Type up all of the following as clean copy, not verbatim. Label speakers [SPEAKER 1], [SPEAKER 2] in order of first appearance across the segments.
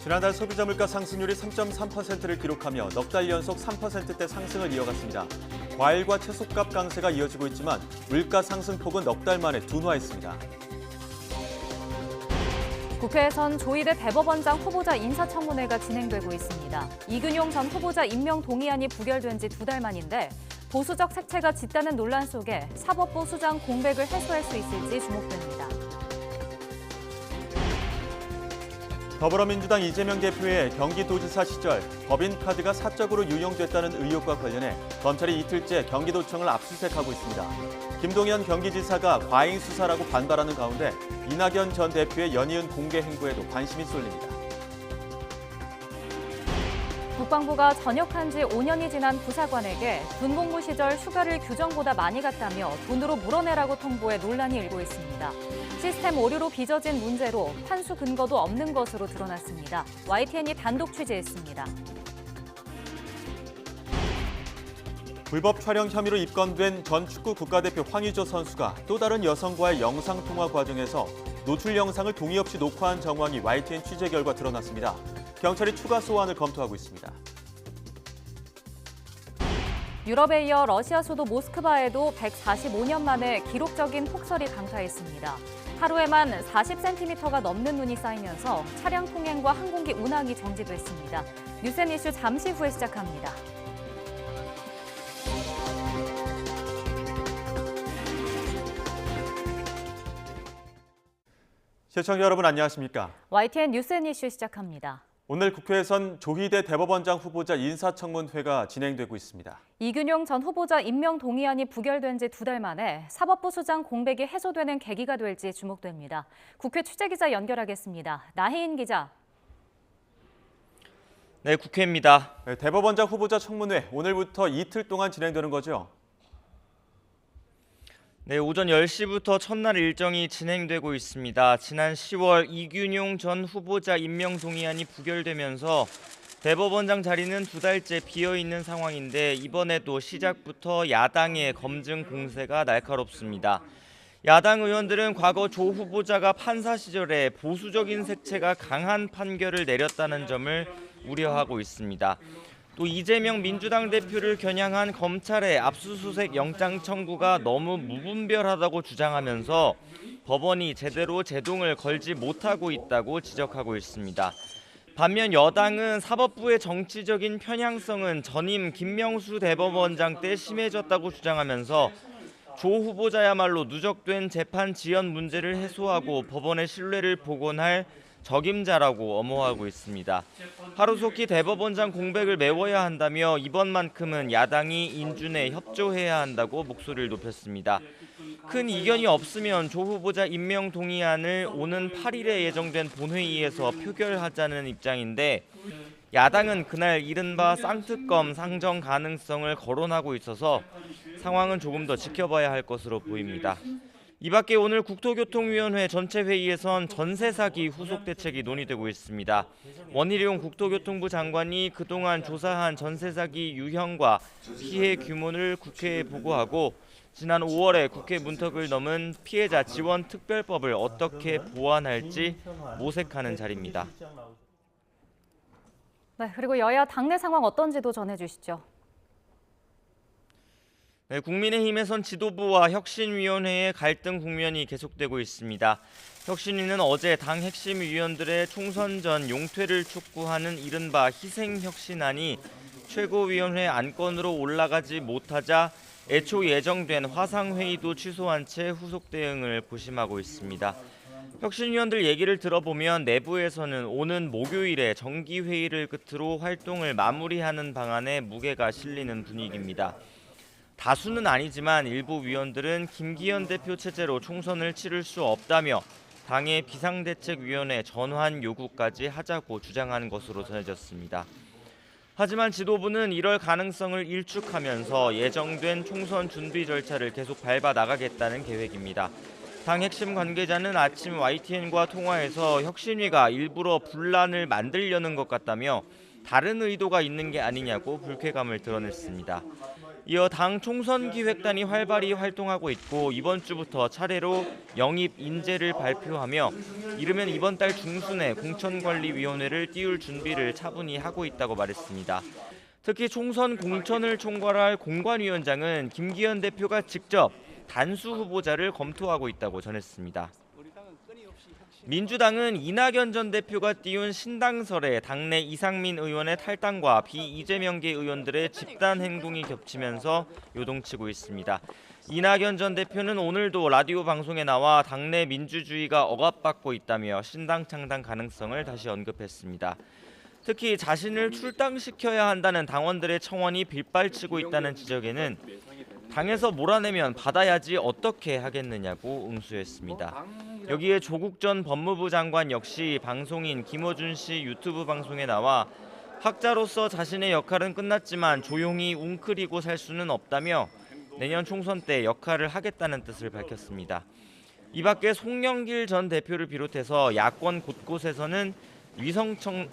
[SPEAKER 1] 지난달 소비자 물가 상승률이 3.3%를 기록하며 넉 달 연속 3%대 상승을 이어갔습니다. 과일과 채소값 강세가 이어지고 있지만 물가 상승폭은 넉 달 만에 둔화했습니다.
[SPEAKER 2] 국회에선 조희대 대법원장 후보자 인사청문회가 진행되고 있습니다. 이균용 전 후보자 임명 동의안이 부결된 지 2달 만인데 보수적 색채가 짙다는 논란 속에 사법부 수장 공백을 해소할 수 있을지 주목됩니다.
[SPEAKER 1] 더불어민주당 이재명 대표의 경기도지사 시절 법인카드가 사적으로 유용됐다는 의혹과 관련해 검찰이 이틀째 경기도청을 압수수색하고 있습니다. 김동연 경기지사가 과잉 수사라고 반발하는 가운데 이낙연 전 대표의 연이은 공개 행보에도 관심이 쏠립니다.
[SPEAKER 2] 국방부가 전역한 지 5년이 지난 부사관에게 군복무 시절 휴가를 규정보다 많이 갔다며 돈으로 물어내라고 통보해 논란이 일고 있습니다. 시스템 오류로 빚어진 문제로 판수 근거도 없는 것으로 드러났습니다. YTN이 단독 취재했습니다.
[SPEAKER 1] 불법 촬영 혐의로 입건된 전 축구 국가대표 황의조 선수가 또 다른 여성과의 영상통화 과정에서 노출 영상을 동의 없이 녹화한 정황이 YTN 취재 결과 드러났습니다. 경찰이 추가 소환을 검토하고 있습니다.
[SPEAKER 2] 유럽에 이어 러시아 수도 모스크바에도 145년 만에 기록적인 폭설이 강타했습니다. 하루에만 40cm가 넘는 눈이 쌓이면서 차량 통행과 항공기 운항이 정지됐습니다. 뉴스앤이슈 잠시 후에 시작합니다.
[SPEAKER 1] 시청자 여러분 안녕하십니까?
[SPEAKER 2] YTN 뉴스앤이슈 시작합니다.
[SPEAKER 1] 오늘 국회에선 조희대 대법원장 후보자 인사청문회가 진행되고 있습니다.
[SPEAKER 2] 이균용 전 후보자 임명 동의안이 부결된 지 2달 만에 사법부 수장 공백이 해소되는 계기가 될지 주목됩니다. 국회 취재기자 연결하겠습니다. 나혜인 기자.
[SPEAKER 3] 네, 국회입니다.
[SPEAKER 1] 네, 대법원장 후보자 청문회 오늘부터 이틀 동안 진행되는 거죠?
[SPEAKER 3] 네, 오전 10시부터 첫날 일정이 진행되고 있습니다. 지난 10월 이균용 전 후보자 임명 동의안이 부결되면서 대법원장 자리는 2달째 비어있는 상황인데 이번에도 시작부터 야당의 검증 공세가 날카롭습니다. 야당 의원들은 과거 조 후보자가 판사 시절에 보수적인 색채가 강한 판결을 내렸다는 점을 우려하고 있습니다. 또 이재명 민주당 대표를 겨냥한 검찰의 압수수색 영장 청구가 너무 무분별하다고 주장하면서 법원이 제대로 제동을 걸지 못하고 있다고 지적하고 있습니다. 반면 여당은 사법부의 정치적인 편향성은 전임 김명수 대법원장 때 심해졌다고 주장하면서 조 후보자야말로 누적된 재판 지연 문제를 해소하고 법원의 신뢰를 복원할 적임자라고 엄호하고 있습니다. 하루속히 대법원장 공백을 메워야 한다며 이번만큼은 야당이 인준에 협조해야 한다고 목소리를 높였습니다. 큰 이견이 없으면 조 후보자 임명 동의안을 오는 8일에 예정된 본회의에서 표결하자는 입장인데 야당은 그날 이른바 쌍특검 상정 가능성을 거론하고 있어서 상황은 조금 더 지켜봐야 할 것으로 보입니다. 이 밖에 오늘 국토교통위원회 전체 회의에선 전세 사기 후속 대책이 논의되고 있습니다. 원희룡 국토교통부 장관이 그동안 조사한 전세 사기 유형과 피해 규모를 국회에 보고하고 지난 5월에 국회 문턱을 넘은 피해자 지원 특별법을 어떻게 보완할지 모색하는 자리입니다.
[SPEAKER 2] 네, 그리고 여야 당내 상황 어떤지도 전해주시죠.
[SPEAKER 3] 네, 국민의힘에선 지도부와 혁신위원회의 갈등 국면이 계속되고 있습니다. 혁신위는 어제 당 핵심 위원들의 총선 전 용퇴를 촉구하는 이른바 희생혁신안이 최고위원회 안건으로 올라가지 못하자 애초 예정된 화상회의도 취소한 채 후속 대응을 고심하고 있습니다. 혁신위원들 얘기를 들어보면 내부에서는 오는 목요일에 정기회의를 끝으로 활동을 마무리하는 방안에 무게가 실리는 분위기입니다. 다수는 아니지만 일부 위원들은 김기현 대표 체제로 총선을 치를 수 없다며 당의 비상대책위원회 전환 요구까지 하자고 주장한 것으로 전해졌습니다. 하지만 지도부는 이럴 가능성을 일축하면서 예정된 총선 준비 절차를 계속 밟아 나가겠다는 계획입니다. 당 핵심 관계자는 아침 YTN과 통화에서 혁신위가 일부러 분란을 만들려는 것 같다며 다른 의도가 있는 게 아니냐고 불쾌감을 드러냈습니다. 이어 당 총선 기획단이 활발히 활동하고 있고 이번 주부터 차례로 영입 인재를 발표하며 이르면 이번 달 중순에 공천관리위원회를 띄울 준비를 차분히 하고 있다고 말했습니다. 특히 총선 공천을 총괄할 공관위원장은 김기현 대표가 직접 단수 후보자를 검토하고 있다고 전했습니다. 민주당은 이낙연 전 대표가 띄운 신당설에 당내 이상민 의원의 탈당과 비이재명계 의원들의 집단 행동이 겹치면서 요동치고 있습니다. 이낙연 전 대표는 오늘도 라디오 방송에 나와 당내 민주주의가 억압받고 있다며 신당 창당 가능성을 다시 언급했습니다. 특히 자신을 출당시켜야 한다는 당원들의 청원이 빗발치고 있다는 지적에는 당에서 몰아내면 받아야지 어떻게 하겠느냐고 응수했습니다. 여기에 조국 전 법무부 장관 역시 방송인 김어준 씨 유튜브 방송에 나와 학자로서 자신의 역할은 끝났지만 조용히 웅크리고 살 수는 없다며 내년 총선 때 역할을 하겠다는 뜻을 밝혔습니다. 이 밖에 송영길 전 대표를 비롯해서 야권 곳곳에서는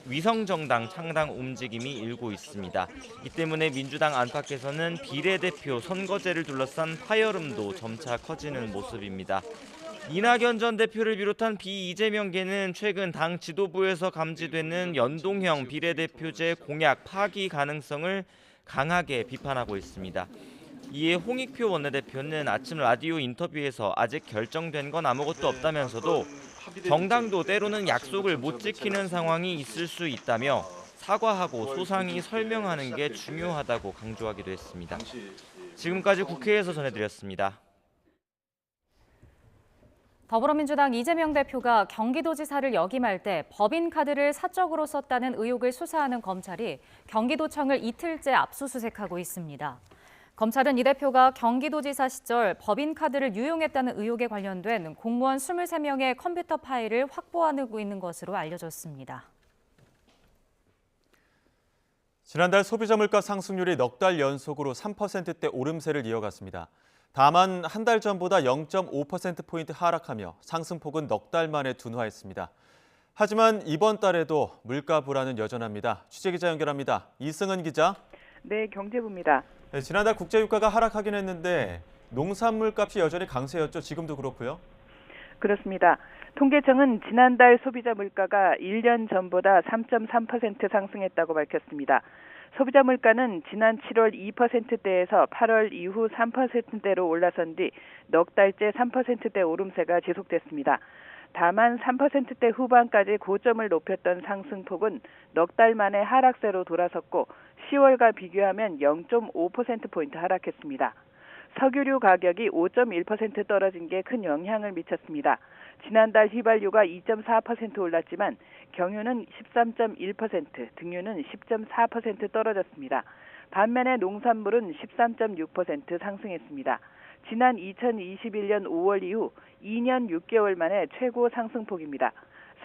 [SPEAKER 3] 위성정당 창당 움직임이 일고 있습니다. 이 때문에 민주당 안팎에서는 비례대표 선거제를 둘러싼 파열음도 점차 커지는 모습입니다. 이낙연 전 대표를 비롯한 비이재명계는 최근 당 지도부에서 감지되는 연동형 비례대표제 공약 파기 가능성을 강하게 비판하고 있습니다. 이에 홍익표 원내대표는 아침 라디오 인터뷰에서 아직 결정된 건 아무것도 없다면서도 정당도 때로는 약속을 못 지키는 상황이 있을 수 있다며 사과하고 소상히 설명하는 게 중요하다고 강조하기도 했습니다. 지금까지 국회에서 전해드렸습니다.
[SPEAKER 2] 더불어민주당 이재명 대표가 경기도지사를 역임할 때 법인카드를 사적으로 썼다는 의혹을 수사하는 검찰이 경기도청을 이틀째 압수수색하고 있습니다. 검찰은 이 대표가 경기도지사 시절 법인카드를 유용했다는 의혹에 관련된 공무원 23명의 컴퓨터 파일을 확보하고 있는 것으로 알려졌습니다.
[SPEAKER 1] 지난달 소비자 물가 상승률이 넉 달 연속으로 3%대 오름세를 이어갔습니다. 다만 한 달 전보다 0.5%포인트 하락하며 상승폭은 넉 달 만에 둔화했습니다. 하지만 이번 달에도 물가 불안은 여전합니다. 취재기자 연결합니다. 이승은 기자.
[SPEAKER 4] 네, 경제부입니다.
[SPEAKER 1] 네, 지난달 국제유가가 하락하긴 했는데 농산물 값이 여전히 강세였죠. 지금도 그렇고요.
[SPEAKER 4] 그렇습니다. 통계청은 지난달 소비자 물가가 1년 전보다 3.3% 상승했다고 밝혔습니다. 소비자 물가는 지난 7월 2%대에서 8월 이후 3%대로 올라선 뒤 넉 달째 3%대 오름세가 지속됐습니다. 다만 3%대 후반까지 고점을 높였던 상승폭은 넉 달 만에 하락세로 돌아섰고 10월과 비교하면 0.5%포인트 하락했습니다. 석유류 가격이 5.1% 떨어진 게 큰 영향을 미쳤습니다. 지난달 휘발유가 2.4% 올랐지만 경유는 13.1%, 등유는 10.4% 떨어졌습니다. 반면에 농산물은 13.6% 상승했습니다. 지난 2021년 5월 이후 2년 6개월 만에 최고 상승폭입니다.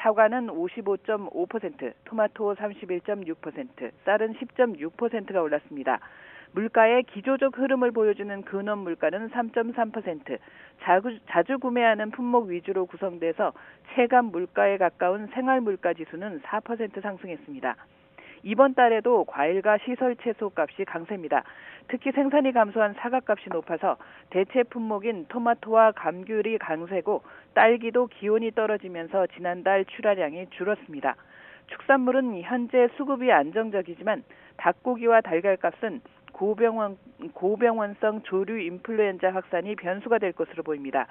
[SPEAKER 4] 사과는 55.5%, 토마토 31.6%, 쌀은 10.6%가 올랐습니다. 물가의 기조적 흐름을 보여주는 근원 물가는 3.3%, 자주 구매하는 품목 위주로 구성돼서 체감 물가에 가까운 생활 물가 지수는 4% 상승했습니다. 이번 달에도 과일과 시설 채소 값이 강세입니다. 특히 생산이 감소한 사과값이 높아서 대체 품목인 토마토와 감귤이 강세고 딸기도 기온이 떨어지면서 지난달 출하량이 줄었습니다. 축산물은 현재 수급이 안정적이지만 닭고기와 달걀값은 고병원성 조류 인플루엔자 확산이 변수가 될 것으로 보입니다.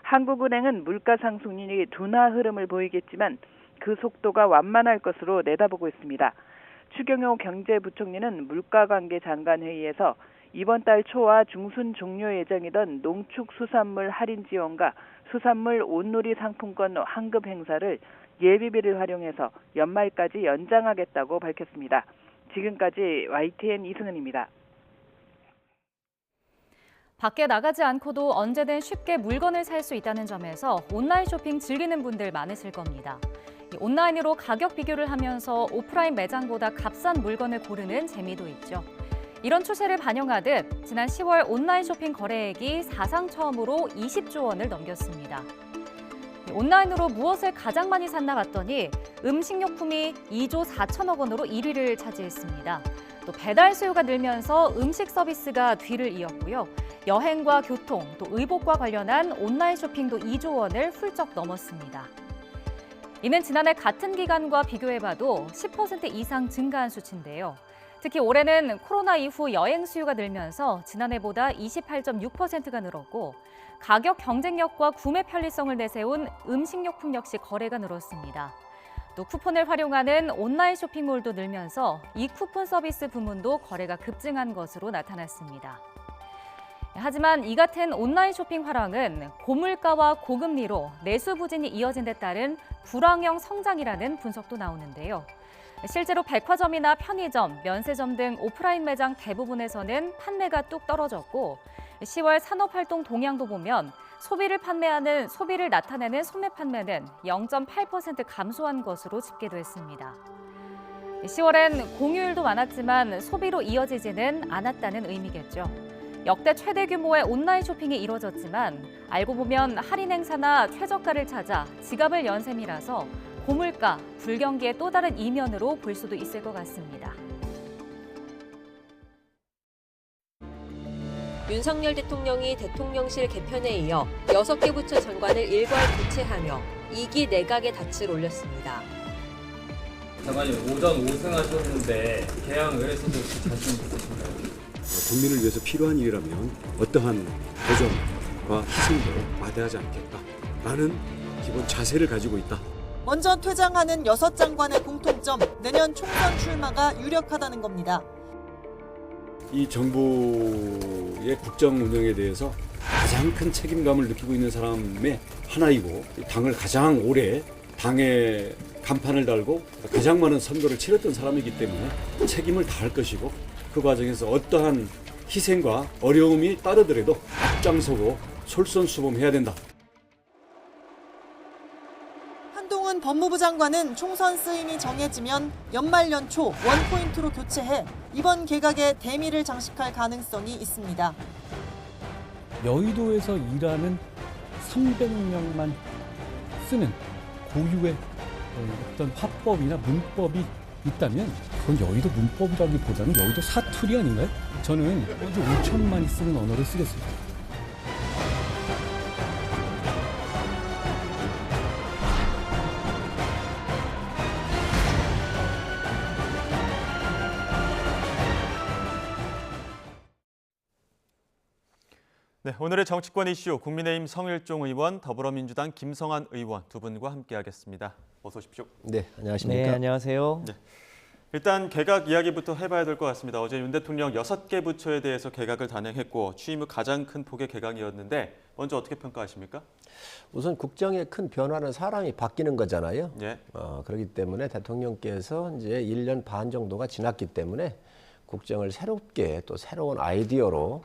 [SPEAKER 4] 한국은행은 물가 상승률이 둔화 흐름을 보이겠지만 그 속도가 완만할 것으로 내다보고 있습니다. 추경호 경제부총리는 물가관계 장관회의에서 이번 달 초와 중순 종료 예정이던 농축수산물 할인 지원과 수산물 온누리 상품권 환급 행사를 예비비를 활용해서 연말까지 연장하겠다고 밝혔습니다. 지금까지 YTN 이승은입니다.
[SPEAKER 2] 밖에 나가지 않고도 언제든 쉽게 물건을 살 수 있다는 점에서 온라인 쇼핑 즐기는 분들 많으실 겁니다. 온라인으로 가격 비교를 하면서 오프라인 매장보다 값싼 물건을 고르는 재미도 있죠. 이런 추세를 반영하듯 지난 10월 온라인 쇼핑 거래액이 사상 처음으로 20조 원을 넘겼습니다. 온라인으로 무엇을 가장 많이 샀나 봤더니 음식료품이 2조 4천억 원으로 1위를 차지했습니다. 또 배달 수요가 늘면서 음식 서비스가 뒤를 이었고요. 여행과 교통, 또 의복과 관련한 온라인 쇼핑도 2조 원을 훌쩍 넘었습니다. 이는 지난해 같은 기간과 비교해봐도 10% 이상 증가한 수치인데요. 특히 올해는 코로나 이후 여행 수요가 늘면서 지난해보다 28.6%가 늘었고 가격 경쟁력과 구매 편리성을 내세운 음식료품 역시 거래가 늘었습니다. 또 쿠폰을 활용하는 온라인 쇼핑몰도 늘면서 이 쿠폰 서비스 부문도 거래가 급증한 것으로 나타났습니다. 하지만 이 같은 온라인 쇼핑 활황은 고물가와 고금리로 내수 부진이 이어진 데 따른 불황형 성장이라는 분석도 나오는데요. 실제로 백화점이나 편의점, 면세점 등 오프라인 매장 대부분에서는 판매가 뚝 떨어졌고 10월 산업활동 동향도 보면 소비를 나타내는 소매 판매는 0.8% 감소한 것으로 집계됐습니다. 10월엔 공휴일도 많았지만 소비로 이어지지는 않았다는 의미겠죠. 역대 최대 규모의 온라인 쇼핑이 이뤄졌지만 알고 보면 할인 행사나 최저가를 찾아 지갑을 연 셈이라서 고물가, 불경기의 또 다른 이면으로 볼 수도 있을 것 같습니다.
[SPEAKER 5] 윤석열 대통령이 대통령실 개편에 이어 6개 부처 장관을 일괄 교체하며 2기 내각의 닻을 올렸습니다.
[SPEAKER 6] 장관님 오전 5승 하셨는데 개항 의뢰서도 자신 있으신가요?
[SPEAKER 7] 국민을 위해서 필요한 일이라면 어떠한 도전과 희생도 마다하지 않겠다라는 기본 자세를 가지고 있다.
[SPEAKER 8] 먼저 퇴장하는 6장관의 공통점, 내년 총선 출마가 유력하다는 겁니다.
[SPEAKER 7] 이 정부의 국정 운영에 대해서 가장 큰 책임감을 느끼고 있는 사람의 하나이고 당을 가장 오래 당의 간판을 달고 가장 많은 선거를 치렀던 사람이기 때문에 책임을 다할 것이고 그 과정에서 어떠한 희생과 어려움이 따르더라도 앞장서고 솔선수범해야 된다.
[SPEAKER 8] 한동훈 법무부 장관은 총선 쓰임이 정해지면 연말 연초 원포인트로 교체해 이번 개각에 대미를 장식할 가능성이 있습니다.
[SPEAKER 9] 여의도에서 일하는 300명만 쓰는 고유의 어떤 화법이나 문법이 있다면 그건 여의도 문법이라기보다는 여의도 사투리 아닌가요? 저는 먼저 5천만이 쓰는 언어를 쓰겠습니다.
[SPEAKER 1] 네, 오늘의 정치권 이슈 국민의힘 성일종 의원, 더불어민주당 김성환 의원 두 분과 함께하겠습니다. 어서 오십시오.
[SPEAKER 10] 네, 안녕하십니까?
[SPEAKER 3] 네, 안녕하세요.
[SPEAKER 1] 네. 일단 개각 이야기부터 해봐야 될 것 같습니다. 어제 윤 대통령 6개 부처에 대해서 개각을 단행했고 취임 후 가장 큰 폭의 개각이었는데 먼저 어떻게 평가하십니까?
[SPEAKER 10] 우선 국정의 큰 변화는 사람이 바뀌는 거잖아요.
[SPEAKER 1] 예.
[SPEAKER 10] 그렇기 때문에 대통령께서 이제 1년 반 정도가 지났기 때문에 국정을 새롭게 또 새로운 아이디어로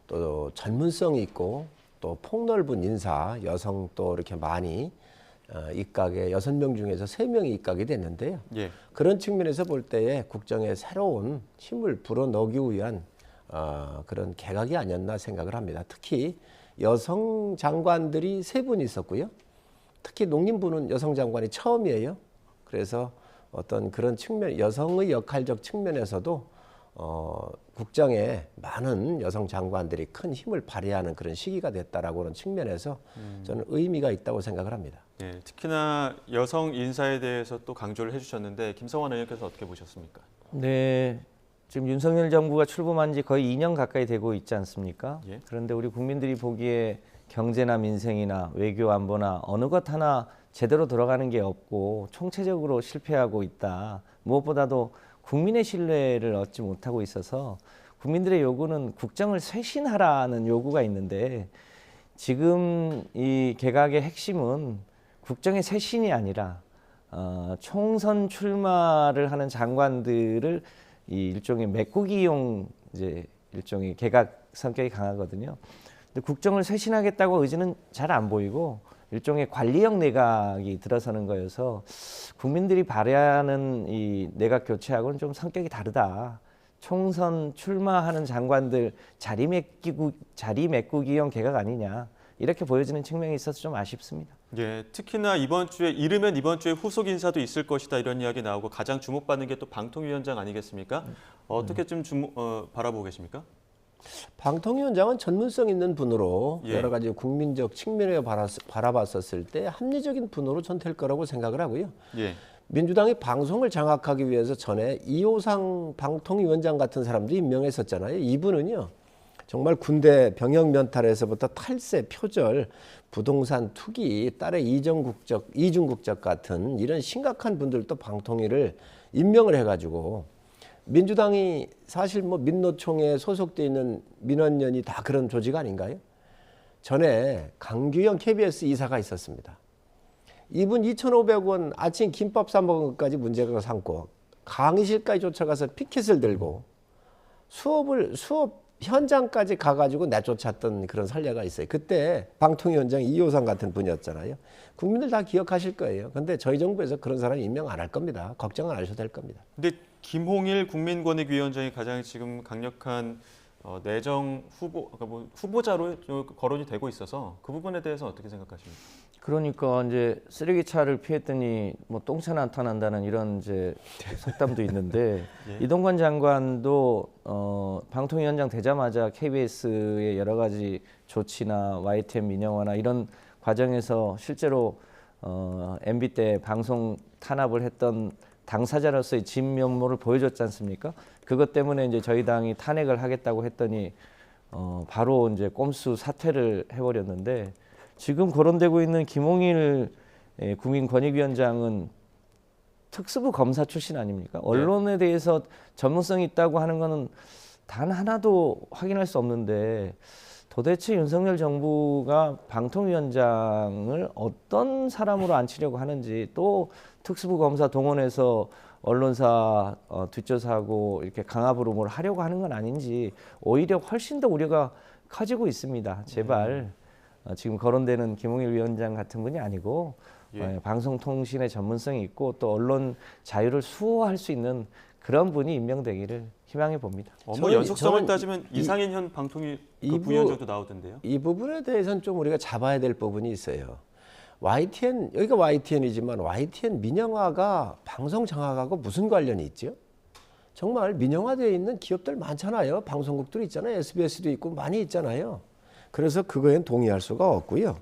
[SPEAKER 10] 또 전문성 있고 또 폭넓은 인사, 여성 또 이렇게 많이 입각에 6명 중에서 3명이 입각이 됐는데요.
[SPEAKER 1] 예.
[SPEAKER 10] 그런 측면에서 볼 때에 국정에 새로운 힘을 불어넣기 위한 그런 개각이 아니었나 생각을 합니다. 특히 여성 장관들이 3분 있었고요. 특히 농림부는 여성 장관이 처음이에요. 그래서 어떤 그런 측면, 여성의 역할적 측면에서도 국정에 많은 여성 장관들이 큰 힘을 발휘하는 그런 시기가 됐다라고 하는 측면에서 저는 의미가 있다고 생각을 합니다.
[SPEAKER 1] 예, 특히나 여성 인사에 대해서 또 강조를 해주셨는데 김성환 의원께서 어떻게 보셨습니까?
[SPEAKER 11] 네, 지금 윤석열 정부가 출범한 지 거의 2년 가까이 되고 있지 않습니까?
[SPEAKER 1] 예.
[SPEAKER 11] 그런데 우리 국민들이 보기에 경제나 민생이나 외교 안보나 어느 것 하나 제대로 돌아가는 게 없고 총체적으로 실패하고 있다. 무엇보다도 국민의 신뢰를 얻지 못하고 있어서 국민들의 요구는 국정을 쇄신하라는 요구가 있는데 지금 이 개각의 핵심은 국정의 쇄신이 아니라 총선 출마를 하는 장관들을 이 일종의 메꾸기용 이제 일종의 개각 성격이 강하거든요. 근데 국정을 쇄신하겠다고 의지는 잘 안 보이고 일종의 관리형 내각이 들어서는 거여서 국민들이 바라는 이 내각 교체하고는 좀 성격이 다르다. 총선 출마하는 장관들 자리 메꾸기형 개각 아니냐. 이렇게 보여지는 측면이 있어서 좀 아쉽습니다.
[SPEAKER 1] 예, 특히나 이번 주에 이르면 이번 주에 후속 인사도 있을 것이다 이런 이야기 나오고 가장 주목받는 게 또 방통위원장 아니겠습니까? 어떻게 좀 바라보고 계십니까?
[SPEAKER 10] 방통위원장은 전문성 있는 분으로
[SPEAKER 1] 예.
[SPEAKER 10] 여러 가지 국민적 측면에 바라봤었을 때 합리적인 분으로 전 될 거라고 생각을 하고요.
[SPEAKER 1] 예.
[SPEAKER 10] 민주당이 방송을 장악하기 위해서 전에 이호상 방통위원장 같은 사람도 임명했었잖아요. 이분은요. 정말 군대 병역 면탈에서부터 탈세, 표절, 부동산 투기, 딸의 이중국적 같은 이런 심각한 분들도 방통위를 임명을 해가지고 민주당이 사실 뭐 민노총에 소속돼 있는 민원연이 다 그런 조직 아닌가요? 전에 강규영 KBS 이사가 있었습니다. 이분 2,500원 아침 김밥 사 먹은 것까지 문제가 삼고 강의실까지 쫓아가서 피켓을 들고 수업 현장까지 가가지고 내쫓았던 그런 선례가 있어요. 그때 방통위원장 이호상 같은 분이었잖아요. 국민들 다 기억하실 거예요. 근데 저희 정부에서 그런 사람 임명 안 할 겁니다. 걱정 안 하셔도 될 겁니다.
[SPEAKER 1] 근데 김홍일 국민권익위원장이 가장 지금 강력한 내정 그러니까 뭐 후보자로 거론이 되고 있어서 그 부분에 대해서 어떻게 생각하십니까?
[SPEAKER 11] 그러니까 이제 쓰레기차를 피했더니 뭐 똥차 나타난다는 이런 이제 속담도 있는데
[SPEAKER 1] 예.
[SPEAKER 11] 이동관 장관도 방통위원장 되자마자 KBS의 여러 가지 조치나 YTN 민영화나 이런 과정에서 실제로 MB 때 방송 탄압을 했던 당사자로서의 진면모를 보여줬지 않습니까? 그것 때문에 이제 저희 당이 탄핵을 하겠다고 했더니 바로 이제 꼼수 사퇴를 해버렸는데. 지금 거론되고 있는 김홍일 국민권익위원장은 특수부 검사 출신 아닙니까? 언론에 대해서 전문성이 있다고 하는 것은 단 하나도 확인할 수 없는데 도대체 윤석열 정부가 방통위원장을 어떤 사람으로 앉히려고 하는지 또 특수부 검사 동원해서 언론사 뒷조사하고 이렇게 강압으로 뭘 하려고 하는 건 아닌지 오히려 훨씬 더 우려가 커지고 있습니다. 제발. 지금 거론되는 김홍일 위원장 같은 분이 아니고
[SPEAKER 1] 예.
[SPEAKER 11] 방송통신의 전문성이 있고 또 언론 자유를 수호할 수 있는 그런 분이 임명되기를 희망해 봅니다.
[SPEAKER 1] 뭐 연속성을 따지면 이상인 현 방통위 부위원장도 나오던데요.
[SPEAKER 10] 이 부분에 대해서는 좀 우리가 잡아야 될 부분이 있어요. YTN, 여기가 YTN이지만 YTN 민영화가 방송 장악하고 무슨 관련이 있죠? 정말 민영화되어 있는 기업들 많잖아요. 방송국들 있잖아요. SBS도 있고 많이 있잖아요. 그래서 그거엔 동의할 수가 없고요.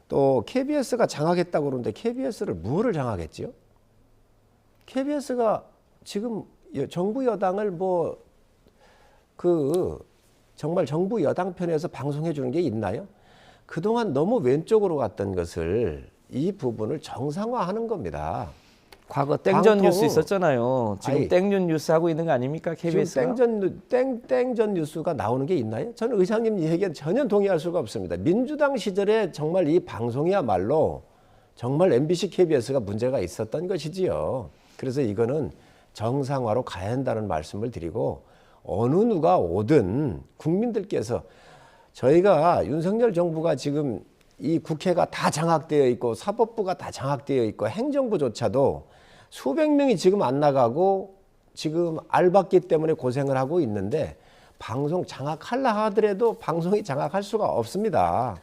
[SPEAKER 10] 또 KBS가 장악했다고 그러는데 KBS를 무엇을 장악했죠? KBS가 지금 정부 여당을 정말 정부 여당 편에서 방송해 주는 게 있나요? 그동안 너무 왼쪽으로 갔던 것을 이 부분을 정상화하는 겁니다.
[SPEAKER 11] 과거 땡전 뉴스 있었잖아요. 지금 땡전 뉴스 하고 있는 거 아닙니까? KBS가?
[SPEAKER 10] 지금 땡전 뉴스가 나오는 게 있나요? 저는 의장님 얘기에 전혀 동의할 수가 없습니다. 민주당 시절에 정말 이 방송이야말로 정말 MBC, KBS가 문제가 있었던 것이지요. 그래서 이거는 정상화로 가야 한다는 말씀을 드리고 어느 누가 오든 국민들께서 저희가 윤석열 정부가 지금 이 국회가 다 장악되어 있고 사법부가 다 장악되어 있고 행정부조차도 수백 명이 지금 안 나가고 지금 알받기 때문에 고생을 하고 있는데 방송 장악하려 하더라도 방송이 장악할 수가 없습니다.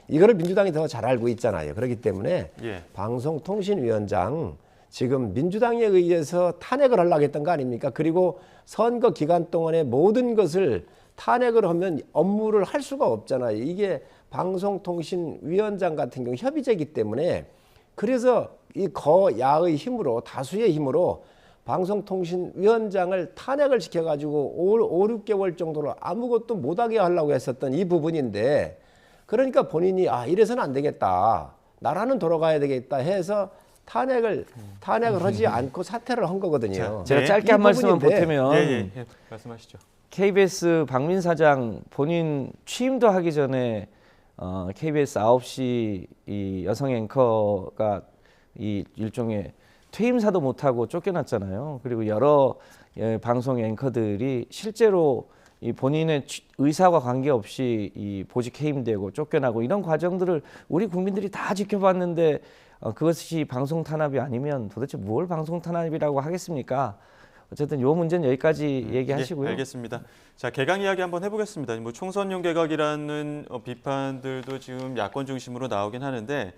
[SPEAKER 10] 이거를 민주당이 더 잘 알고 있잖아요. 그렇기 때문에
[SPEAKER 1] 예.
[SPEAKER 10] 방송통신위원장 지금 민주당에 의해서 탄핵을 하려고 했던 거 아닙니까? 그리고 선거 기간 동안에 모든 것을 탄핵을 하면 업무를 할 수가 없잖아요. 이게 방송통신위원장 같은 경우 협의제이기 때문에 그래서 이 거야의 힘으로 다수의 힘으로 방송통신위원장을 탄핵을 시켜가지고 5, 6개월 정도로 아무것도 못하게 하려고 했었던 이 부분인데 그러니까 본인이 이래서는 안 되겠다. 나라는 돌아가야 되겠다 해서 탄핵을 하지 않고 사퇴를 한 거거든요.
[SPEAKER 11] 제가 짧게 한 말씀만 보태면
[SPEAKER 1] 예, 말씀하시죠.
[SPEAKER 11] KBS 박민 사장 본인 취임도 하기 전에 KBS 9시 이 여성 앵커가 이 일종의 퇴임사도 못하고 쫓겨났잖아요. 그리고 여러 방송 앵커들이 실제로 이 본인의 의사와 관계없이 이 보직 해임되고 쫓겨나고 이런 과정들을 우리 국민들이 다 지켜봤는데 그것이 방송 탄압이 아니면 도대체 뭘 방송 탄압이라고 하겠습니까? 어쨌든 요 문제는 여기까지 얘기하시고요.
[SPEAKER 1] 예, 알겠습니다. 자, 개각 이야기 한번 해보겠습니다. 뭐 총선용 개각이라는 비판들도 지금 야권 중심으로 나오긴 하는데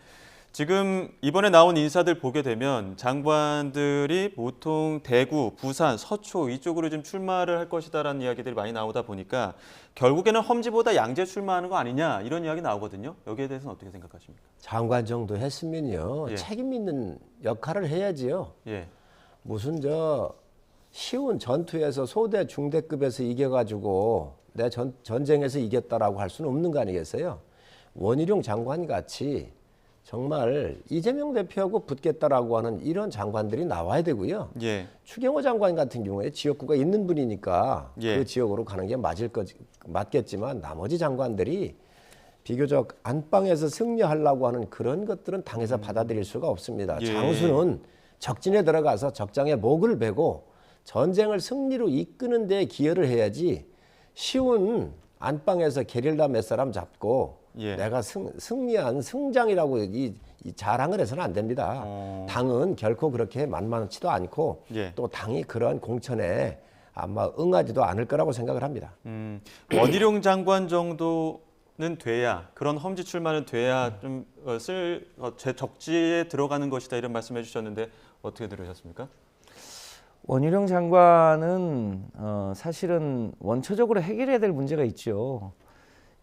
[SPEAKER 1] 지금 이번에 나온 인사들 보게 되면 장관들이 보통 대구, 부산, 서초 이쪽으로 좀 출마를 할 것이다라는 이야기들이 많이 나오다 보니까 결국에는 험지보다 양재 출마하는 거 아니냐 이런 이야기 나오거든요. 여기에 대해서는 어떻게 생각하십니까?
[SPEAKER 10] 장관 정도 했으면요.
[SPEAKER 1] 예.
[SPEAKER 10] 책임 있는 역할을 해야지요.
[SPEAKER 1] 예.
[SPEAKER 10] 무슨 쉬운 전투에서 소대 중대급에서 이겨가지고 내 전쟁에서 이겼다라고 할 수는 없는 거 아니겠어요? 원희룡 장관 같이 정말 이재명 대표하고 붙겠다라고 하는 이런 장관들이 나와야 되고요.
[SPEAKER 1] 예.
[SPEAKER 10] 추경호 장관 같은 경우에 지역구가 있는 분이니까
[SPEAKER 1] 예.
[SPEAKER 10] 그 지역으로 가는 게 맞겠지만 나머지 장관들이 비교적 안방에서 승리하려고 하는 그런 것들은 당에서 받아들일 수가 없습니다.
[SPEAKER 1] 예.
[SPEAKER 10] 장수는 적진에 들어가서 적장에 목을 베고 전쟁을 승리로 이끄는 데 기여를 해야지 쉬운 안방에서 게릴라 몇 사람 잡고
[SPEAKER 1] 예.
[SPEAKER 10] 내가 승리한 승장이라고 이 자랑을 해서는 안 됩니다. 당은 결코 그렇게 만만치도 않고
[SPEAKER 1] 예.
[SPEAKER 10] 또 당이 그러한 공천에 아마 응하지도 않을 거라고 생각을 합니다.
[SPEAKER 1] 원희룡 장관 정도는 돼야 그런 험지 출마는 돼야 좀 적지에 들어가는 것이다 이런 말씀해 주셨는데 어떻게 들으셨습니까?
[SPEAKER 11] 원희룡 장관은 사실은 원초적으로 해결해야 될 문제가 있죠.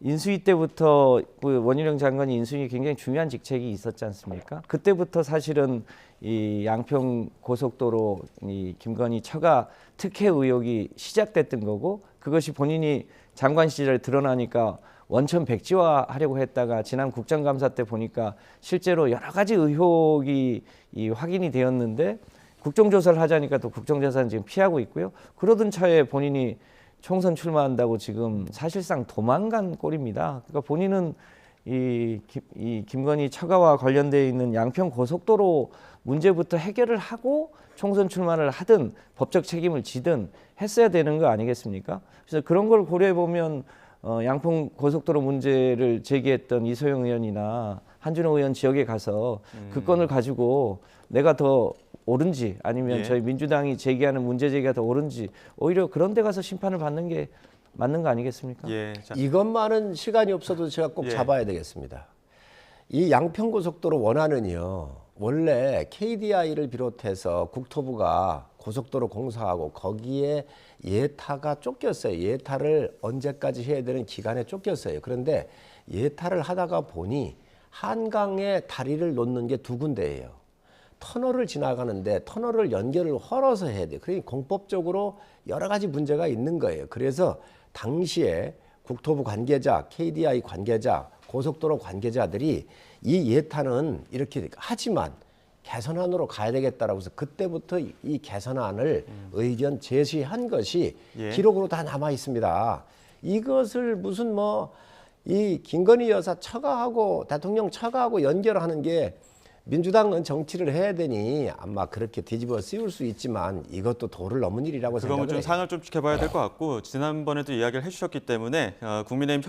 [SPEAKER 11] 인수위 때부터 원희룡 장관이 인수위 굉장히 중요한 직책이 있었지 않습니까? 그때부터 사실은 이 양평 고속도로 이 김건희 처가 특혜 의혹이 시작됐던 거고 그것이 본인이 장관 시절에 드러나니까 원천 백지화하려고 했다가 지난 국정감사 때 보니까 실제로 여러 가지 의혹이 확인이 되었는데 국정조사를 하자니까 또 국정조사는 지금 피하고 있고요. 그러던 차에 본인이 총선 출마한다고 지금 사실상 도망간 꼴입니다. 그러니까 본인은 이 김건희 처가와 관련되어 있는 양평 고속도로 문제부터 해결을 하고 총선 출마를 하든 법적 책임을 지든 했어야 되는 거 아니겠습니까? 그래서 그런 걸 고려해 보면 양평 고속도로 문제를 제기했던 이소영 의원이나 한준호 의원 지역에 가서 그 건을 가지고 내가 더 옳은지 아니면 저희 민주당이 제기하는 문제 제기가 더 옳은지 오히려 그런 데 가서 심판을 받는 게 맞는 거 아니겠습니까?
[SPEAKER 1] 예.
[SPEAKER 10] 이것만은 시간이 없어도 제가 꼭 잡아야 되겠습니다. 이 양평고속도로 원안은요. 원래 KDI를 비롯해서 국토부가 고속도로 공사하고 거기에 예타가 쫓겼어요. 예타를 언제까지 해야 되는 기간에 쫓겼어요. 그런데 예타를 하다가 보니 한강에 다리를 놓는 게 두 군데예요. 터널을 지나가는데 터널을 연결을 헐어서 해야 돼요. 그러니 공법적으로 여러 가지 문제가 있는 거예요. 그래서 당시에 국토부 관계자, KDI 관계자, 고속도로 관계자들이 이 예타는 이렇게 하지만 개선안으로 가야 되겠다라고 해서 그때부터 이 개선안을 의견 제시한 것이 기록으로 다 남아 있습니다. 이것을 무슨 이 김건희 여사 처가하고 대통령 처가하고 연결하는 게 민주당은 정치를 해야 되니 아마 그렇게 뒤집어 씌울 수 있지만 이것도 도를 넘은 일이라고 생각을 해요.
[SPEAKER 1] 그건 좀 상을 좀 지켜봐야 될 것 같고 지난번에도 이야기를 해주셨기 때문에 국민의힘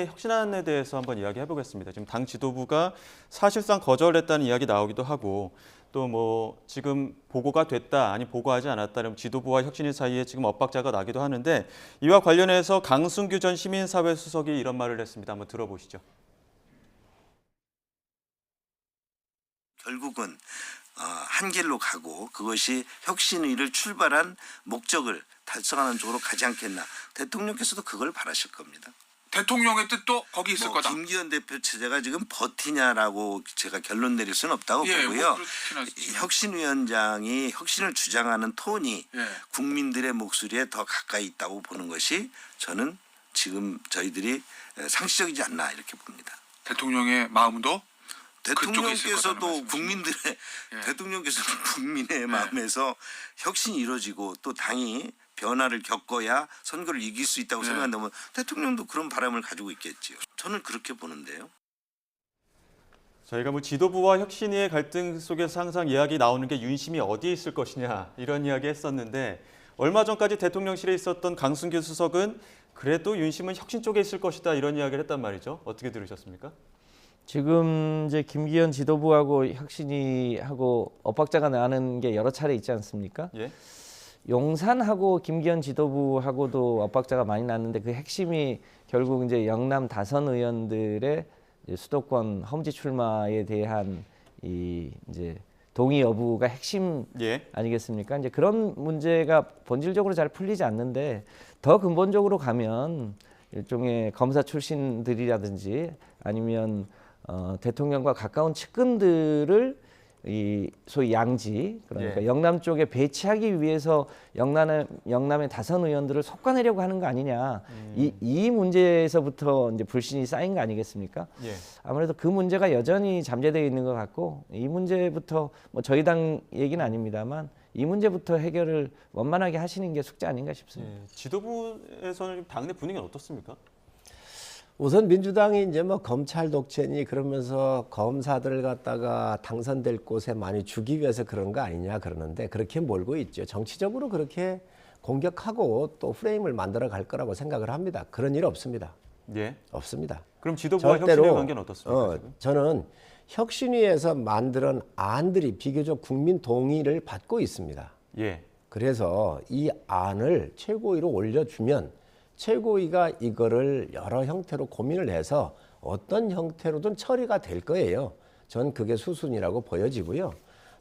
[SPEAKER 1] 혁신안에 대해서 한번 이야기해 보겠습니다. 지금 당 지도부가 사실상 거절했다는 이야기 나오기도 하고 또 지금 보고가 됐다 아니 보고하지 않았다 그럼 지도부와 혁신위 사이에 지금 엇박자가 나기도 하는데 이와 관련해서 강승규 전 시민사회 수석이 이런 말을 했습니다. 한번 들어보시죠.
[SPEAKER 12] 결국은 한 길로 가고 그것이 혁신위를 출발한 목적을 달성하는 쪽으로 가지 않겠나. 대통령께서도 그걸 바라실 겁니다.
[SPEAKER 13] 대통령의 뜻도 거기 있을 거다.
[SPEAKER 12] 김기현 대표 체제가 지금 버티냐라고 제가 결론 내릴 수는 없다고 보고요. 혁신위원장이 혁신을 주장하는 톤이 국민들의 목소리에 더 가까이 있다고 보는 것이 저는 지금 저희들이 상식적이지 않나 이렇게 봅니다.
[SPEAKER 13] 대통령의 마음도
[SPEAKER 12] 대통령께서도 대통령께서는 국민의 마음에서 혁신이 이루어지고 또 당이 변화를 겪어야 선거를 이길 수 있다고 생각한다면 대통령도 그런 바람을 가지고 있겠지요. 저는 그렇게 보는데요.
[SPEAKER 1] 저희가 지도부와 혁신위의 갈등 속에서 항상 이야기 나오는 게 윤심이 어디에 있을 것이냐 이런 이야기 했었는데 얼마 전까지 대통령실에 있었던 강승규 수석은 그래도 윤심은 혁신 쪽에 있을 것이다 이런 이야기를 했단 말이죠. 어떻게 들으셨습니까?
[SPEAKER 11] 지금 이제 김기현 지도부하고 혁신위하고 엇박자가 나는 게 여러 차례 있지 않습니까? 용산하고 김기현 지도부하고도 엇박자가 많이 났는데 그 핵심이 결국 이제 영남 다선 의원들의 수도권 험지 출마에 대한 이 이제 동의 여부가 핵심 아니겠습니까? 이제 그런 문제가 본질적으로 잘 풀리지 않는데 더 근본적으로 가면 일종의 검사 출신들이라든지 아니면 대통령과 가까운 측근들을 이 소위 양지 그러니까 영남 쪽에 배치하기 위해서 영남의 다선 의원들을 솎아내려고 하는 거 아니냐 이 문제에서부터 이제 불신이 쌓인 거 아니겠습니까? 아무래도 그 문제가 여전히 잠재되어 있는 것 같고 이 문제부터 뭐 저희 당 얘기는 아닙니다만 이 문제부터 해결을 원만하게 하시는 게 숙제 아닌가 싶습니다.
[SPEAKER 1] 지도부에서는 당내 분위기는 어떻습니까?
[SPEAKER 10] 우선 민주당이 이제 뭐 검찰 독재니 그러면서 검사들을 갖다가 당선될 곳에 많이 주기 위해서 그런 거 아니냐 그러는데 그렇게 몰고 있죠. 정치적으로 그렇게 공격하고 또 프레임을 만들어 갈 거라고 생각을 합니다. 그런 일 없습니다. 없습니다.
[SPEAKER 1] 그럼 지도부와 혁신의 관계는 어떻습니까?
[SPEAKER 10] 저는 혁신위에서 만드는 안들이 비교적 국민 동의를 받고 있습니다. 그래서 이 안을 최고위로 올려주면 최고위가 이거를 여러 형태로 고민을 해서 어떤 형태로든 처리가 될 거예요. 전 그게 수순이라고 보여지고요.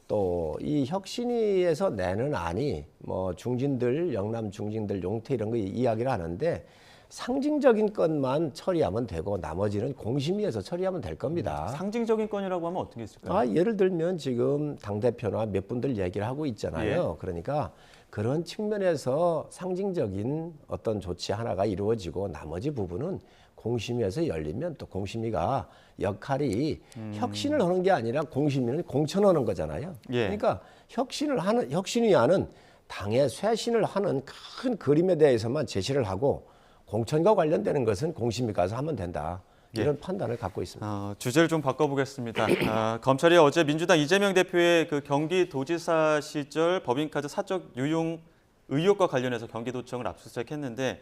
[SPEAKER 10] 또 이 혁신위에서 내는 안이 뭐 중진들, 영남 중진들, 용태 이런 거 이야기를 하는데 상징적인 것만 처리하면 되고 나머지는 공심위에서 처리하면 될 겁니다.
[SPEAKER 1] 상징적인 건이라고 하면 어떤 게 있을까요?
[SPEAKER 10] 예를 들면 지금 당대표나 몇 분들 얘기를 하고 있잖아요. 그러니까 그런 측면에서 상징적인 어떤 조치 하나가 이루어지고 나머지 부분은 공심위에서 열리면 또 공심위가 역할이 혁신을 하는 게 아니라 공심위는 공천하는 거잖아요. 그러니까 혁신위안은 당의 쇄신을 하는 큰 그림에 대해서만 제시를 하고 공천과 관련되는 것은 공심위 가서 하면 된다. 이런 판단을 갖고 있습니다.
[SPEAKER 1] 주제를 좀 바꿔보겠습니다. 검찰이 어제 민주당 이재명 대표의 그 경기도지사 시절 법인카드 사적 유용 의혹과 관련해서 경기도청을 압수수색했는데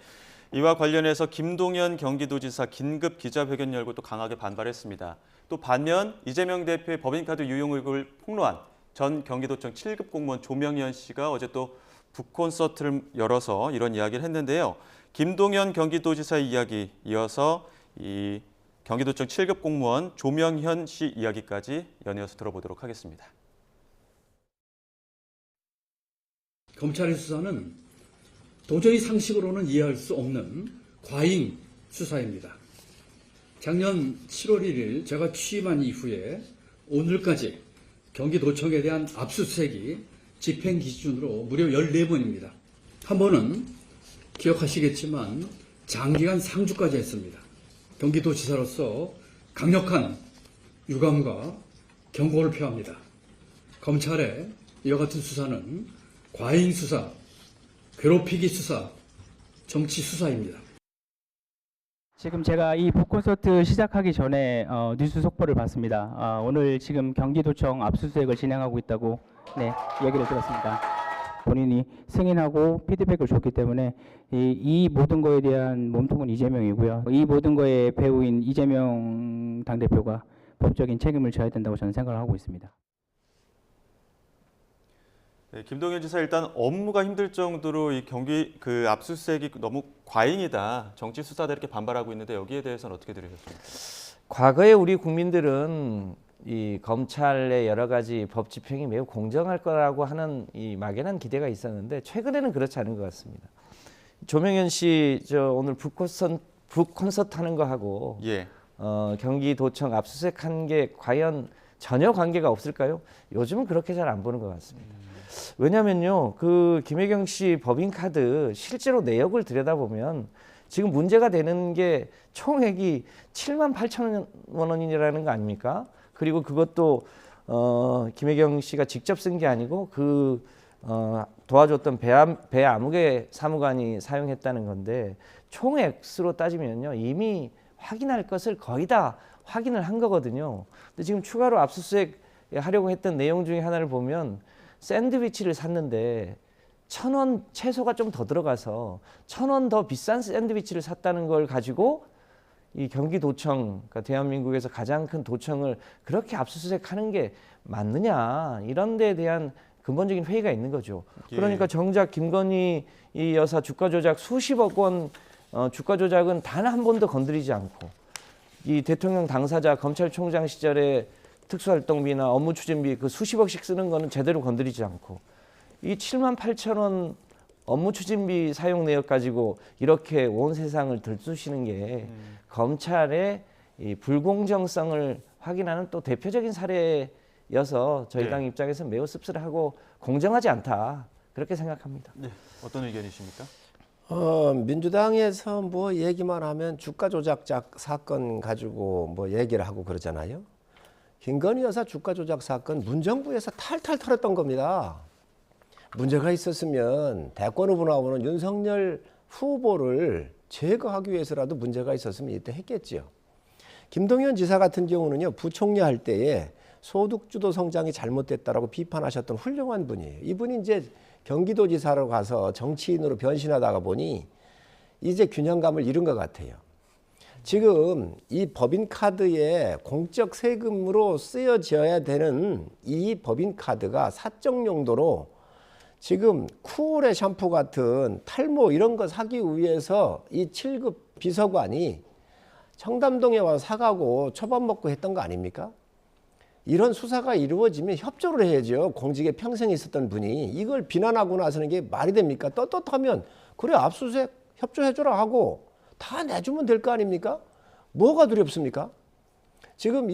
[SPEAKER 1] 이와 관련해서 김동연 경기도지사 긴급 기자회견 열고 또 강하게 반발했습니다. 또 반면 이재명 대표의 법인카드 유용 의혹을 폭로한 전 경기도청 7급 공무원 조명현 씨가 어제 또 북콘서트를 열어서 이런 이야기를 했는데요. 김동연 경기도지사의 이야기 이어서 이 경기도청 7급 공무원 조명현 씨 이야기까지 연이어서 들어보도록 하겠습니다.
[SPEAKER 14] 검찰의 수사는 도저히 상식으로는 이해할 수 없는 과잉 수사입니다. 작년 7월 1일 제가 취임한 이후에 오늘까지 경기도청에 대한 압수수색이 집행 기준으로 무려 14번입니다. 한 번은 기억하시겠지만 장기간 상주까지 했습니다. 경기도지사로서 강력한 유감과 경고를 표합니다. 검찰의 이와 같은 수사는 과잉 수사, 괴롭히기 수사, 정치 수사입니다.
[SPEAKER 15] 지금 제가 이 북콘서트 시작하기 전에 뉴스 속보를 봤습니다. 오늘 지금 경기도청 압수수색을 진행하고 있다고 얘기를 들었습니다. 본인이 승인하고 피드백을 줬기 때문에 이 모든 거에 대한 몸통은 이재명이고요. 이 모든 거의 배우인 이재명 당대표가 법적인 책임을 져야 된다고 저는 생각을 하고 있습니다.
[SPEAKER 1] 김동연 지사 일단 업무가 힘들 정도로 이 경기 그 압수수색이 너무 과잉이다. 정치 수사다 이렇게 반발하고 있는데 여기에 대해서는 어떻게 들으셨습니까?
[SPEAKER 11] 과거에 우리 국민들은 이 검찰의 여러 가지 법 집행이 매우 공정할 거라고 하는 이 막연한 기대가 있었는데 최근에는 그렇지 않은 것 같습니다. 조명현 씨 오늘 북콘서트 하는 거 하고 경기도청 압수수색한 게 과연 전혀 관계가 없을까요? 요즘은 그렇게 잘 안 보는 것 같습니다. 왜냐면요, 그 김혜경 씨 법인카드 실제로 내역을 들여다보면 지금 문제가 되는 게 총액이 7만 8천 원이라는 거 아닙니까? 그리고 그것도 김혜경 씨가 직접 쓴 게 아니고 도와줬던 배아무개 사무관이 사용했다는 건데 총액수로 따지면요 이미 확인할 것을 거의 다 확인을 한 거거든요. 근데 지금 추가로 압수수색 하려고 했던 내용 중에 하나를 보면 샌드위치를 샀는데 1,000원 채소가 좀 더 들어가서 1,000원 더 비싼 샌드위치를 샀다는 걸 가지고 이 경기도청, 그러니까 대한민국에서 가장 큰 도청을 그렇게 압수수색하는 게 맞느냐 이런 데에 대한 근본적인 회의가 있는 거죠.
[SPEAKER 1] 예.
[SPEAKER 11] 그러니까 정작 김건희 이 여사 주가 조작 수십억 원 주가 조작은 단 한 번도 건드리지 않고 이 대통령 당사자 검찰총장 시절에 특수활동비나 업무 추진비 그 수십억씩 쓰는 거는 제대로 건드리지 않고 이 7만 8천 원 업무 추진비 사용 내역 가지고 이렇게 온 세상을 들쑤시는 게 검찰의 이 불공정성을 확인하는 또 대표적인 사례여서 저희
[SPEAKER 1] 네.
[SPEAKER 11] 당 입장에서 매우 씁쓸하고 공정하지 않다 그렇게 생각합니다.
[SPEAKER 1] 네, 어떤 의견이십니까?
[SPEAKER 10] 민주당에서 뭐 얘기만 하면 주가 조작 사건 가지고 뭐 얘기를 하고 그러잖아요. 김건희 여사 주가 조작 사건 문정부에서 탈탈 털었던 겁니다. 문제가 있었으면 대권 후보 나오는 윤석열 후보를 제거하기 위해서라도 문제가 있었으면 이때 했겠죠. 김동연 지사 같은 경우는요, 부총리 할 때에 소득주도 성장이 잘못됐다라고 비판하셨던 훌륭한 분이에요. 이분이 이제 경기도지사로 가서 정치인으로 변신하다가 보니 이제 균형감을 잃은 것 같아요. 지금 이 법인카드에 공적 세금으로 쓰여져야 되는 이 법인카드가 사적 용도로 지금 쿠오레 샴푸 같은 탈모 이런 거 사기 위해서 이 7급 비서관이 청담동에 와서 사가고 초밥 먹고 했던 거 아닙니까? 이런 수사가 이루어지면 협조를 해야죠. 공직에 평생 있었던 분이 이걸 비난하고 나서는 게 말이 됩니까? 떳떳하면 그래 압수수색 협조해줘라 하고 다 내주면 될 거 아닙니까? 뭐가 두렵습니까? 지금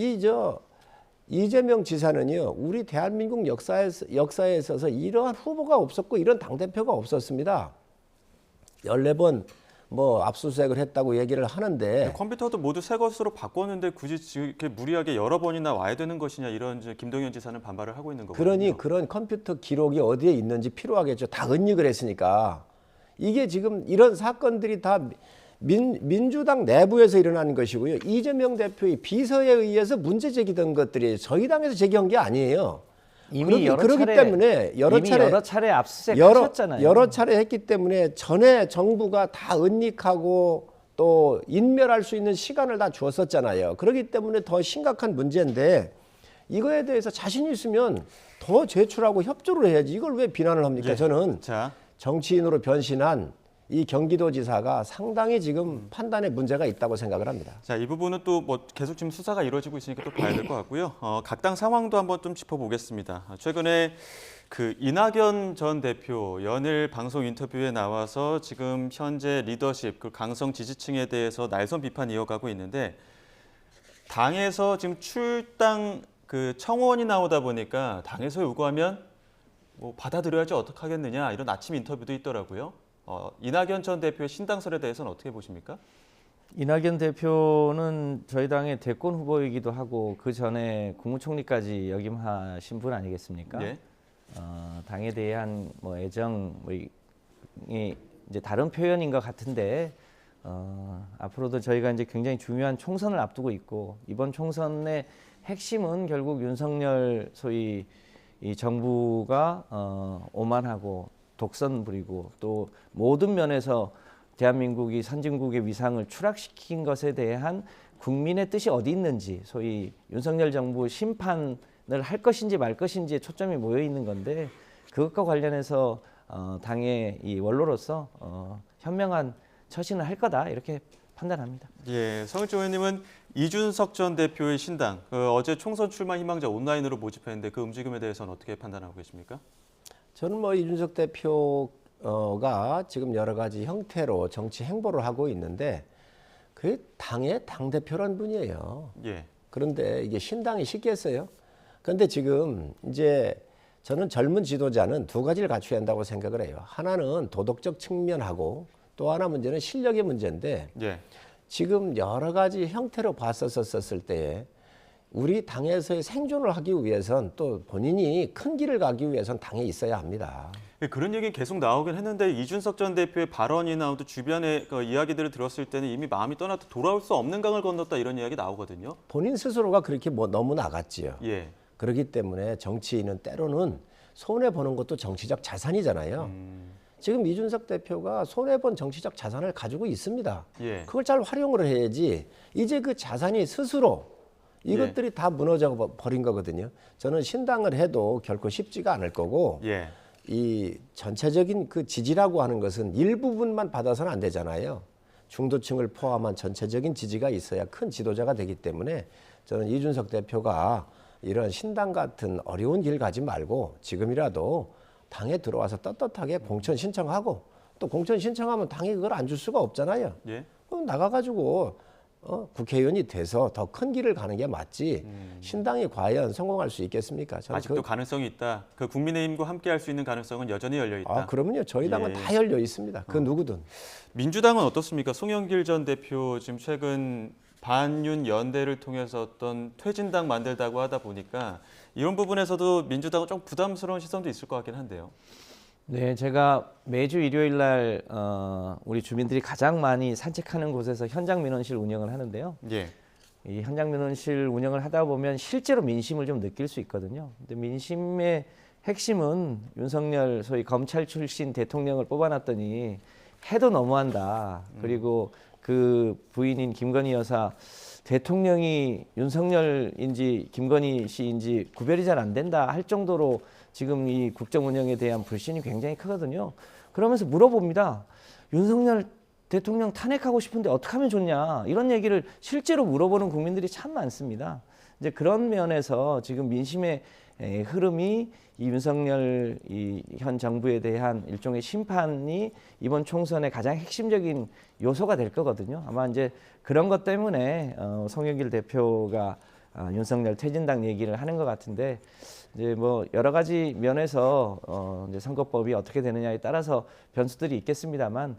[SPEAKER 10] 이재명 지사는요, 우리 대한민국 역사에 있어서 이러한 후보가 없었고 이런 당대표가 없었습니다. 14번 뭐 압수수색을 했다고 얘기를 하는데
[SPEAKER 1] 컴퓨터도 모두 새 것으로 바꿨는데 굳이 이렇게 무리하게 여러 번이나 와야 되는 것이냐 이런 이제 김동연 지사는 반발을 하고 있는 거거든요.
[SPEAKER 10] 그러니 그런 컴퓨터 기록이 어디에 있는지 필요하겠죠. 다 은닉을 했으니까. 이게 지금 이런 사건들이 다 민주당 내부에서 일어나는 것이고요. 이재명 대표의 비서에 의해서 문제 제기된 것들이 저희 당에서 제기한 게 아니에요.
[SPEAKER 11] 이미
[SPEAKER 10] 그렇기 때문에 여러 차례
[SPEAKER 11] 압수수색 하셨잖아요.
[SPEAKER 10] 여러 차례 했기 때문에 전에 정부가 다 은닉하고 또 인멸할 수 있는 시간을 다 주었었잖아요. 그렇기 때문에 더 심각한 문제인데 이거에 대해서 자신 있으면 더 제출하고 협조를 해야지. 이걸 왜 비난을 합니까?
[SPEAKER 1] 예.
[SPEAKER 10] 저는
[SPEAKER 1] 자.
[SPEAKER 10] 정치인으로 변신한 이 경기도지사가 상당히 지금 판단에 문제가 있다고 생각을 합니다.
[SPEAKER 1] 자, 이 부분은 또 뭐 계속 지금 수사가 이루어지고 있으니까 또 봐야 될 것 같고요. 각 당 상황도 한번 좀 짚어보겠습니다. 최근에 그 이낙연 전 대표 연일 방송 인터뷰에 나와서 지금 현재 리더십, 그 강성 지지층에 대해서 날선 비판 이어가고 있는데 당에서 지금 출당 그 청원이 나오다 보니까 당에서 요구하면 뭐 받아들여야지 어떡하겠느냐 이런 아침 인터뷰도 있더라고요. 이낙연 전 대표의 신당설에 대해서는 어떻게 보십니까?
[SPEAKER 11] 이낙연 대표는 저희 당의 대권 후보이기도 하고 그 전에 국무총리까지 역임하신 분 아니겠습니까?
[SPEAKER 1] 예.
[SPEAKER 11] 당에 대한 뭐 애정이 이제 다른 표현인 것 같은데 앞으로도 저희가 이제 굉장히 중요한 총선을 앞두고 있고 이번 총선의 핵심은 결국 윤석열 소위 이 정부가 오만하고 독선 부리고 또 모든 면에서 대한민국이 선진국의 위상을 추락시킨 것에 대한 국민의 뜻이 어디 있는지 소위 윤석열 정부 심판을 할 것인지 말 것인지에 초점이 모여 있는 건데 그것과 관련해서 당의 이 원로로서 현명한 처신을 할 거다 이렇게 판단합니다.
[SPEAKER 1] 예, 성일종 의원님은 이준석 전 대표의 신당 어제 총선 출마 희망자 온라인으로 모집했는데 그 움직임에 대해서는 어떻게 판단하고 계십니까?
[SPEAKER 10] 저는 뭐 이준석 대표가 지금 여러 가지 형태로 정치 행보를 하고 있는데 그 당의 당대표란 분이에요.
[SPEAKER 1] 예.
[SPEAKER 10] 그런데 이게 신당이 쉽겠어요? 그런데 지금 이제 저는 젊은 지도자는 두 가지를 갖춰야 한다고 생각을 해요. 하나는 도덕적 측면하고 또 하나 문제는 실력의 문제인데
[SPEAKER 1] 예.
[SPEAKER 10] 지금 여러 가지 형태로 봤었을 때에 우리 당에서의 생존을 하기 위해선 또 본인이 큰 길을 가기 위해선 당에 있어야 합니다.
[SPEAKER 1] 그런 얘기 계속 나오긴 했는데 이준석 전 대표의 발언이 나오도 주변의 그 이야기들을 들었을 때는 이미 마음이 떠나도 돌아올 수 없는 강을 건넜다 이런 이야기 나오거든요.
[SPEAKER 10] 본인 스스로가 그렇게 뭐 너무 나갔지요.
[SPEAKER 1] 예.
[SPEAKER 10] 그렇기 때문에 정치인은 때로는 손해보는 것도 정치적 자산이잖아요. 지금 이준석 대표가 손해본 정치적 자산을 가지고 있습니다.
[SPEAKER 1] 예.
[SPEAKER 10] 그걸 잘 활용을 해야지 이제 그 자산이 스스로 이것들이 다 무너져 버린 거거든요. 저는 신당을 해도 결코 쉽지가 않을 거고 이 전체적인 그 지지라고 하는 것은 일부분만 받아서는 안 되잖아요. 중도층을 포함한 전체적인 지지가 있어야 큰 지도자가 되기 때문에 저는 이준석 대표가 이런 신당 같은 어려운 길 가지 말고 지금이라도 당에 들어와서 떳떳하게 공천 신청하고 또 공천 신청하면 당이 그걸 안 줄 수가 없잖아요. 그럼 나가가지고 국회의원이 돼서 더 큰 길을 가는 게 맞지 신당이 과연 성공할 수 있겠습니까?
[SPEAKER 1] 아직도 가능성이 있다. 그 국민의힘과 함께할 수 있는 가능성은 여전히 열려 있다.
[SPEAKER 10] 그러면요. 저희 당은 다 열려 있습니다. 그 누구든.
[SPEAKER 1] 민주당은 어떻습니까? 송영길 전 대표 지금 최근 반윤 연대를 통해서 어떤 퇴진당 만들다고 하다 보니까 이런 부분에서도 민주당은 좀 부담스러운 시선도 있을 것 같긴 한데요.
[SPEAKER 11] 네, 제가 매주 일요일 날 우리 주민들이 가장 많이 산책하는 곳에서 현장 민원실 운영을 하는데요. 이 현장 민원실 운영을 하다 보면 실제로 민심을 좀 느낄 수 있거든요. 근데 민심의 핵심은 윤석열 소위 검찰 출신 대통령을 뽑아놨더니 해도 너무한다. 그리고 그 부인인 김건희 여사 대통령이 윤석열인지 김건희 씨인지 구별이 잘 안 된다 할 정도로 지금 이 국정 운영에 대한 불신이 굉장히 크거든요. 그러면서 물어봅니다. 윤석열 대통령 탄핵하고 싶은데 어떻게 하면 좋냐 이런 얘기를 실제로 물어보는 국민들이 참 많습니다. 이제 그런 면에서 지금 민심의 흐름이 이 윤석열 현 정부에 대한 일종의 심판이 이번 총선의 가장 핵심적인 요소가 될 거거든요. 아마 이제 그런 것 때문에 송영길 대표가 윤석열 퇴진당 얘기를 하는 것 같은데 이제 뭐 여러 가지 면에서 이제 선거법이 어떻게 되느냐에 따라서 변수들이 있겠습니다만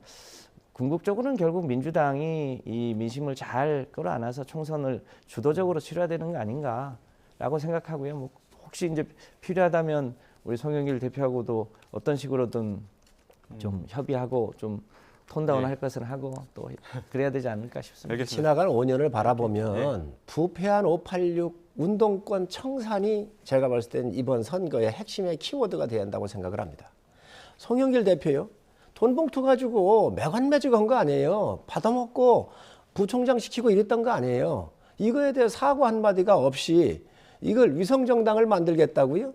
[SPEAKER 11] 궁극적으로는 결국 민주당이 이 민심을 잘 끌어안아서 총선을 주도적으로 치러야 되는 거 아닌가라고 생각하고요. 뭐 혹시 이제 필요하다면 우리 송영길 대표하고도 어떤 식으로든 좀 협의하고 좀 톤다운 할 것을 하고 또 그래야 되지 않을까 싶습니다.
[SPEAKER 10] 알겠습니다. 지나가는 5년을 바라보면 부패한 586 운동권 청산이 제가 봤을 때는 이번 선거의 핵심의 키워드가 돼야 한다고 생각을 합니다. 송영길 대표요. 돈 봉투 가지고 매관매직한 거 아니에요. 받아먹고 부총장 시키고 이랬던 거 아니에요. 이거에 대해 사과 한마디가 없이 이걸 위성정당을 만들겠다고요?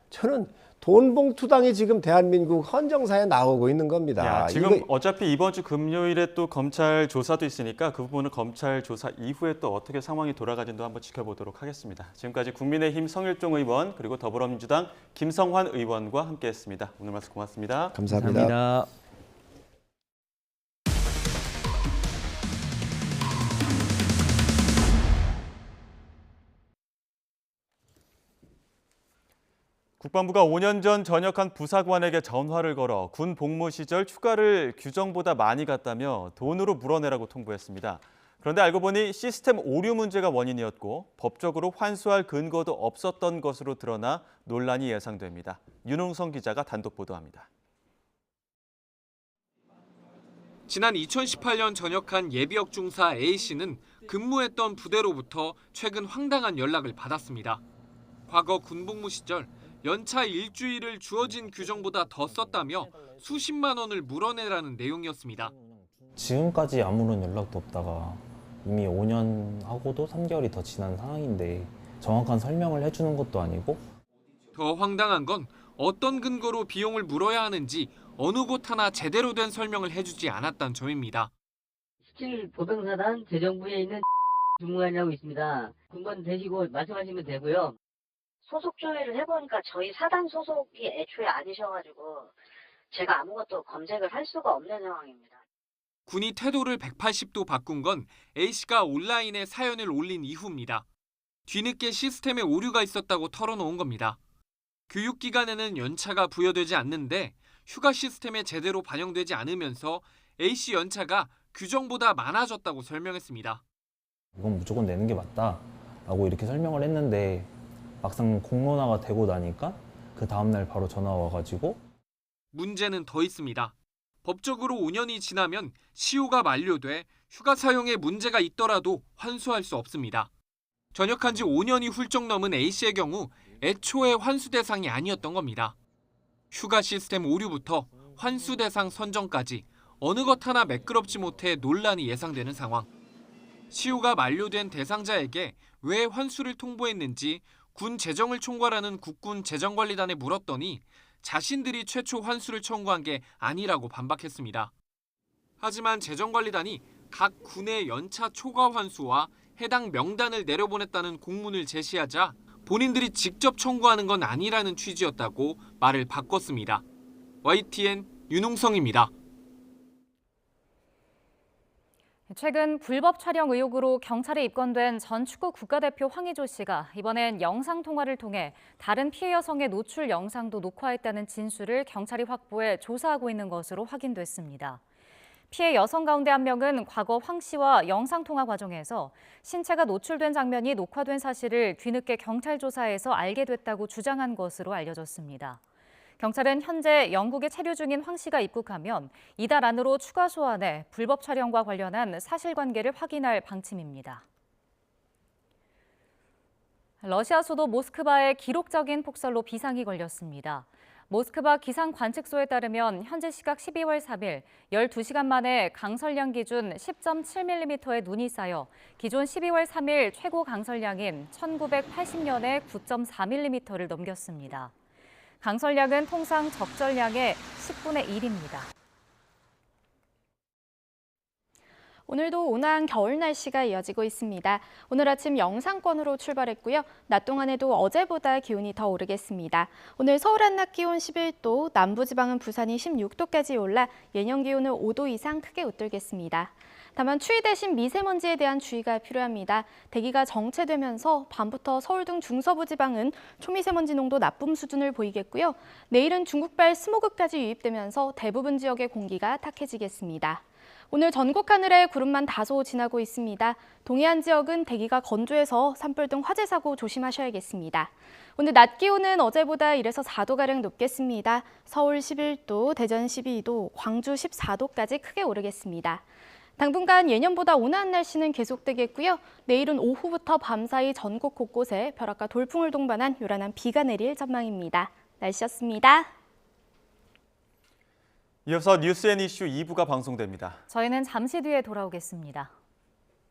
[SPEAKER 10] 저는 돈봉투당이 지금 대한민국 헌정사에 나오고 있는 겁니다.
[SPEAKER 1] 지금 어차피 이번 주 금요일에 또 검찰 조사도 있으니까 그 부분은 검찰 조사 이후에 또 어떻게 상황이 돌아가는지도 한번 지켜보도록 하겠습니다. 지금까지 국민의힘 성일종 의원 그리고 더불어민주당 김성환 의원과 함께했습니다. 오늘 말씀 고맙습니다.
[SPEAKER 10] 감사합니다.
[SPEAKER 1] 국방부가 5년 전 전역한 부사관에게 전화를 걸어 군 복무 시절 휴가를 규정보다 많이 갔다며 돈으로 물어내라고 통보했습니다. 그런데 알고 보니 시스템 오류 문제가 원인이었고 법적으로 환수할 근거도 없었던 것으로 드러나 논란이 예상됩니다. 윤홍성 기자가 단독 보도합니다.
[SPEAKER 16] 지난 2018년 전역한 예비역 중사 A씨는 근무했던 부대로부터 최근 황당한 연락을 받았습니다. 과거 군복무 시절 연차 일주일을 주어진 규정보다 더 썼다며 수십만 원을 물어내라는 내용이었습니다.
[SPEAKER 17] 지금까지 아무런 연락도 없다가 이미 5년 하고도 3개월이 더 지난 상황인데 정확한 설명을 해주는 것도 아니고
[SPEAKER 16] 더 황당한 건 어떤 근거로 비용을 물어야 하는지 어느 곳 하나 제대로 된 설명을 해주지 않았다는 점입니다.
[SPEAKER 18] 17 보병사단 재정부에 있는 주무관이라고 있습니다. 군번 되시고 말씀하시면 되고요. 소속 조회를 해보니까 저희 사단 소속이 애초에 아니셔가지고 제가 아무것도 검색을 할 수가 없는 상황입니다.
[SPEAKER 16] 군이 태도를 180도 바꾼 건 A씨가 온라인에 사연을 올린 이후입니다. 뒤늦게 시스템에 오류가 있었다고 털어놓은 겁니다. 교육기간에는 연차가 부여되지 않는데 휴가 시스템에 제대로 반영되지 않으면서 A씨 연차가 규정보다 많아졌다고 설명했습니다.
[SPEAKER 17] 이건 무조건 내는 게 맞다라고 이렇게 설명을 했는데 막상 공론화가 되고 나니까 그 다음날 바로 전화 와가지고
[SPEAKER 16] 문제는 더 있습니다. 법적으로 5년이 지나면 시효가 만료돼 휴가 사용에 문제가 있더라도 환수할 수 없습니다. 전역한 지 5년이 훌쩍 넘은 A씨의 경우 애초에 환수 대상이 아니었던 겁니다. 휴가 시스템 오류부터 환수 대상 선정까지 어느 것 하나 매끄럽지 못해 논란이 예상되는 상황. 시효가 만료된 대상자에게 왜 환수를 통보했는지 군 재정을 총괄하는 국군 재정관리단에 물었더니 자신들이 최초 환수를 청구한 게 아니라고 반박했습니다. 하지만 재정관리단이 각 군의 연차 초과 환수와 해당 명단을 내려보냈다는 공문을 제시하자 본인들이 직접 청구하는 건 아니라는 취지였다고 말을 바꿨습니다. YTN 윤웅성입니다.
[SPEAKER 2] 최근 불법 촬영 의혹으로 경찰에 입건된 전 축구 국가대표 황의조 씨가 이번엔 영상통화를 통해 다른 피해 여성의 노출 영상도 녹화했다는 진술을 경찰이 확보해 조사하고 있는 것으로 확인됐습니다. 피해 여성 가운데 한 명은 과거 황 씨와 영상통화 과정에서 신체가 노출된 장면이 녹화된 사실을 뒤늦게 경찰 조사에서 알게 됐다고 주장한 것으로 알려졌습니다. 경찰은 현재 영국에 체류 중인 황 씨가 입국하면 이달 안으로 추가 소환해 불법 촬영과 관련한 사실관계를 확인할 방침입니다. 러시아 수도 모스크바에 기록적인 폭설로 비상이 걸렸습니다. 모스크바 기상관측소에 따르면 현재 시각 12월 3일 12시간 만에 강설량 기준 10.7mm의 눈이 쌓여 기존 12월 3일 최고 강설량인 1980년의 9.4mm를 넘겼습니다. 강설량은 통상 적절량의 10분의 1입니다.
[SPEAKER 19] 오늘도 온화한 겨울 날씨가 이어지고 있습니다. 오늘 아침 영상권으로 출발했고요. 낮 동안에도 어제보다 기온이 더 오르겠습니다. 오늘 서울 한낮 기온 11도, 남부지방은 부산이 16도까지 올라 예년 기온을 5도 이상 크게 웃돌겠습니다. 다만 추위 대신 미세먼지에 대한 주의가 필요합니다. 대기가 정체되면서 밤부터 서울 등 중서부 지방은 초미세먼지 농도 나쁨 수준을 보이겠고요. 내일은 중국발 스모그까지 유입되면서 대부분 지역의 공기가 탁해지겠습니다. 오늘 전국 하늘에 구름만 다소 지나고 있습니다. 동해안 지역은 대기가 건조해서 산불 등 화재 사고 조심하셔야겠습니다. 오늘 낮 기온은 어제보다 1에서 4도가량 높겠습니다. 서울 11도, 대전 12도, 광주 14도까지 크게 오르겠습니다. 당분간 예년보다 온화한 날씨는 계속되겠고요. 내일은 오후부터 밤사이 전국 곳곳에 벼락과 돌풍을 동반한 요란한 비가 내릴 전망입니다. 날씨였습니다.
[SPEAKER 1] 이어서 뉴스 앤 이슈 2부가 방송됩니다.
[SPEAKER 2] 저희는 잠시 뒤에 돌아오겠습니다.